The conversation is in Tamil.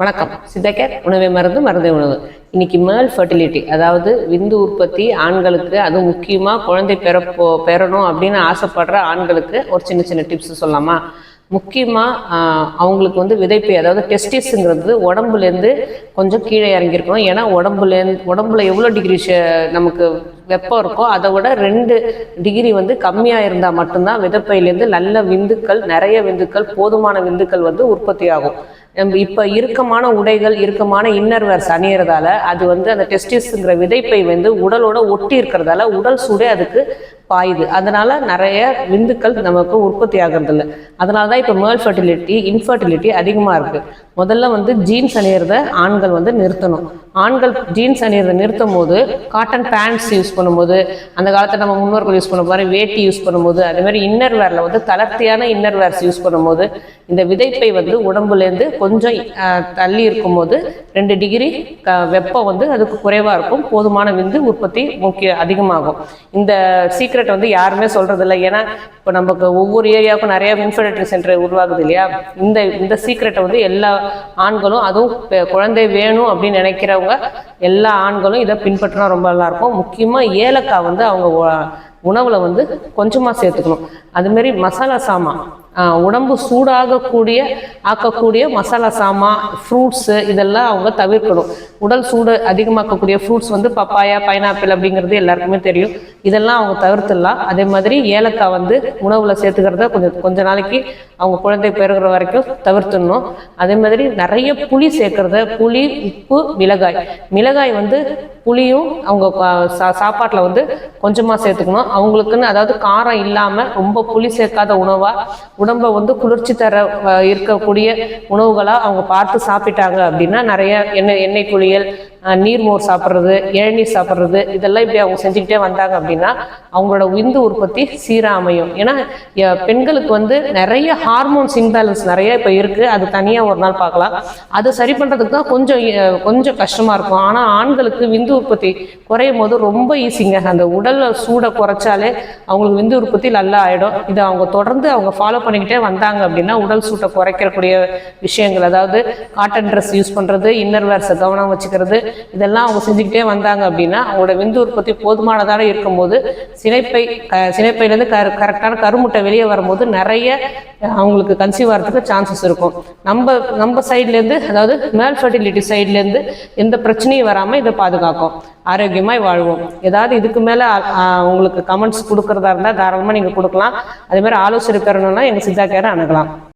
வணக்கம். சித்தகேர் உணவே மருந்து மருந்தே உணவு. இன்னைக்கு மேல் ஃபர்டிலிட்டி, அதாவது விந்து உற்பத்தி ஆண்களுக்கு, அதுவும் முக்கியமாக குழந்தை பெறணும் அப்படின்னு ஆசைப்படுற ஆண்களுக்கு ஒரு சின்ன சின்ன டிப்ஸ் சொல்லலாமா? முக்கியமாக அவங்களுக்கு விதைப்பை, அதாவது டெஸ்டிஸ்ங்கிறது உடம்புலேருந்து கொஞ்சம் கீழே இறங்கியிருக்கணும். ஏன்னா உடம்புல எவ்வளோ டிகிரி நமக்கு வெப்பம் இருக்கோ அதை விட 2 டிகிரி கம்மியாக இருந்தால் மட்டும்தான் விதைப்பையிலேருந்து நல்ல விந்துக்கள், நிறைய விந்துக்கள், போதுமான விந்துக்கள் உற்பத்தி ஆகும். நம்ம இப்போ இறுக்கமான உடைகள், இறுக்கமான இன்னர்வேர்ஸ் அணியறதால அது அந்த டெஸ்டிஸ்ங்கிற விதைப்பை உடலோட ஒட்டி இருக்கிறதால உடல் சூடே அதுக்கு பாயுது. அதனால நிறைய விந்துக்கள் நமக்கு உற்பத்தி ஆகிறது இல்லை. அதனால தான் இப்போ மேல் ஃபர்டிலிட்டி, இன்ஃபர்டிலிட்டி அதிகமாக இருக்கு. முதல்ல ஜீன்ஸ் அணியறத ஆண்கள் நிறுத்தணும். ஆண்கள் ஜீன்ஸ் அணியறதை நிறுத்தும் போது காட்டன் பேண்ட்ஸ் யூஸ் பண்ணும்போது, அந்த காலத்தில் நம்ம முன்னோர்கள் யூஸ் பண்ண மாதிரி வேட்டி யூஸ் பண்ணும்போது, அதே மாதிரி இன்னர்வேர்ல தளர்த்தியான இன்னர்வேர்ஸ் யூஸ் பண்ணும்போது இந்த விதைப்பை உடம்புலேருந்து கொஞ்சம் தள்ளி இருக்கும்போது 2 டிகிரி வெப்பம் அதுக்கு குறைவாக இருக்கும். போதுமான விந்து உற்பத்தி அதிகமாகும். இந்த சீக்கிரம் யாருமே சொல்றது இல்லை. ஏன்னா இப்போ நமக்கு ஒவ்வொரு ஏரியாவுக்கும் நிறைய இன்ஃபர்டிலிட்டி சென்டர் உருவாகுது இல்லையா? இந்த சீக்கிரட்டை எல்லா ஆண்களும், அதுவும் குழந்தை வேணும் அப்படின்னு நினைக்கிறவங்க எல்லா ஆண்களும் இதை பின்பற்றினா ரொம்ப நல்லா இருக்கும். முக்கியமாக ஏலக்காய் அவங்க உணவுல கொஞ்சமாக சேர்த்துக்கணும். அதுமாரி மசாலா சாமான், உடம்பு ஆக்கக்கூடிய மசாலா சாமான், ஃப்ரூட்ஸு, இதெல்லாம் அவங்க தவிர்க்கணும். உடல் சூடு அதிகமாக்கக்கூடிய ஃப்ரூட்ஸ் பப்பாயா, பைனாப்பிள் அப்படிங்கிறது எல்லாருக்குமே தெரியும். இதெல்லாம் அவங்க தவிர்த்துடலாம். அதே மாதிரி ஏலக்காய் உணவுல சேர்த்துக்கிறத கொஞ்ச நாளைக்கு அவங்க குழந்தை பெறுகிற வரைக்கும் தவிர்த்துடணும். அதே மாதிரி நிறைய புளி சேர்க்கறத, புளி, உப்பு, மிளகாய் புளியும் அவங்க சாப்பாட்டில் கொஞ்சமாக சேர்த்துக்கணும். அவங்களுக்குன்னு, அதாவது காரம் இல்லாமல் ரொம்ப புளி சேர்க்காத உணவா, உடம்பை குளிர்ச்சி தர இருக்கக்கூடிய உணவுகளா அவங்க பார்த்து சாப்பிட்டாங்க அப்படின்னா நிறைய எண்ணெய் குளியல், நீர்மோர் சாப்பிட்றது, இளநீர் சாப்பிட்றது, இதெல்லாம் இப்படி அவங்க செஞ்சுக்கிட்டே வந்தாங்க அப்படின்னா அவங்களோட விந்து உற்பத்தி சீராக அமையும். ஏன்னா பெண்களுக்கு நிறைய ஹார்மோன்ஸ் இம்பேலன்ஸ் நிறைய இப்போ இருக்குது. அது தனியாக ஒரு நாள் பார்க்கலாம். அது சரி பண்ணுறதுக்கு தான் கொஞ்சம் கஷ்டமாக இருக்கும். ஆனால் ஆண்களுக்கு விந்து உற்பத்தி குறையும் போது ரொம்ப ஈஸிங்க. அந்த உடல் சூடை குறைச்சாலே அவங்களுக்கு விந்து உற்பத்தி நல்லா ஆகிடும். இதை அவங்க தொடர்ந்து ஃபாலோ பண்ணிக்கிட்டே வந்தாங்க அப்படின்னா உடல் சூட்டை குறைக்கக்கூடிய விஷயங்கள், அதாவது காட்டன் ட்ரெஸ் யூஸ் பண்ணுறது, இன்னர்வேர்ஸை கவனம் வச்சுக்கிறது, இதெல்லாம் அவங்க செஞ்சுக்கிட்டே வந்தாங்க அப்படின்னா அவங்களோட விந்து உற்பத்தி போதுமானதாக இருக்கும்போது சினைப்பையிலேருந்து கரெக்டான கருமுட்டை வெளியே வரும்போது நிறைய அவங்களுக்கு கன்சீவ் ஆகிறதுக்கு சான்சஸ் இருக்கும். நம்ம சைட்லேருந்து, அதாவது மேல் ஃபர்டிலிட்டி சைட்லேருந்து எந்த பிரச்சனையும் வராமல் இதை பாதுகாக்கும். ஆரோக்கியமாய் வாழ்வோம். ஏதாவது இதுக்கு மேலே உங்களுக்கு கமெண்ட்ஸ் கொடுக்குறதா இருந்தால் தாராளமாக நீங்கள் கொடுக்கலாம். அதே மாதிரி ஆலோசனை பெறணும்னா எங்கள் சித்தா கேரை அணுகலாம்.